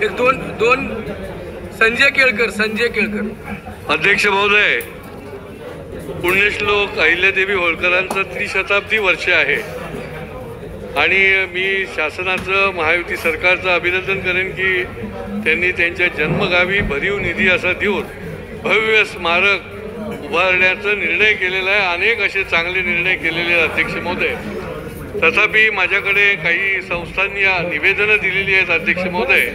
एक दोन दोन संजय केळकर अध्यक्ष महोदय, पुण्यश्लोक अहिल्यादेवी होळकरांचं त्रिशताब्दी वर्ष आहे आणि मी शासनाचं, महायुती सरकारचं अभिनंदन करेन की त्यांनी त्यांच्या जन्मगावी भरीव निधी असा देऊन भव्य स्मारक उभारण्याचा निर्णय केलेला आहे. अनेक असे चांगले निर्णय केलेले अध्यक्ष महोदय. तथापि माझ्याकडे काही संस्थांनी निवेदनं दिलेली आहेत अध्यक्ष महोदय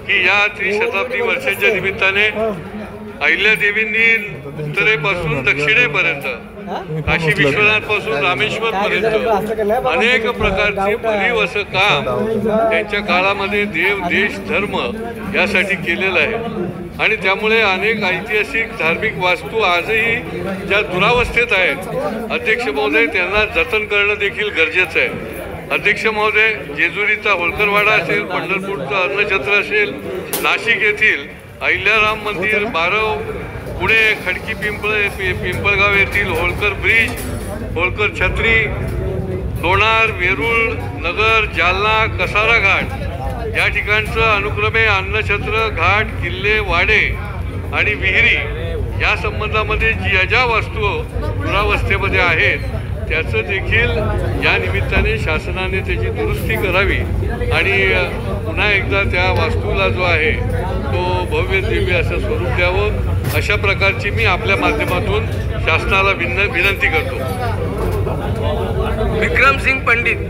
की या त्रिशताब्दी वर्षांच्या निमित्ताने अहिल्यादेवींनी उत्तरेपासून दक्षिणेपर्यंत, काशी विश्वनाथ पासून रामेश्वर पर्यंत अनेक प्रकारची भरीव असं काम त्यांच्या काळामध्ये देव, देश, धर्म यासाठी केलेलं आहे आणि त्यामुळे अनेक ऐतिहासिक धार्मिक वास्तू आजही ज्या दुरावस्थेत आहेत अध्यक्ष महोदय, त्यांना जतन करणं देखील गरजेचं आहे. अध्यक्ष महोदय, जेजुरीचा होळकरवाडा असेल, पंढरपूरचं अन्नछत्र असेल, नाशिक येथील अहिल्याराम मंदिर, बारव, पुणे खडकी पिंपळगाव येथील होळकर ब्रिज, होळकर छत्री, लोणार, वेरूळ, नगर, जालना, कसारा घाट या ठिकाणचं अनुक्रमे अन्नछत्र, घाट, किल्ले, वाडे आणि विहिरी या संबंधामध्ये ज्या वस्तू दुरावस्थेमध्ये आहेत त्याचं देखील या निमित्ताने शासनाने त्याची दुरुस्ती करावी आणि पुन्हा एकदा त्या वास्तूला जो आहे तो भव्य दिव्य असं स्वरूप द्यावं, अशा प्रकारची मी आपल्या माध्यमातून शासनाला विनंती करतो. विक्रमसिंग पंडित.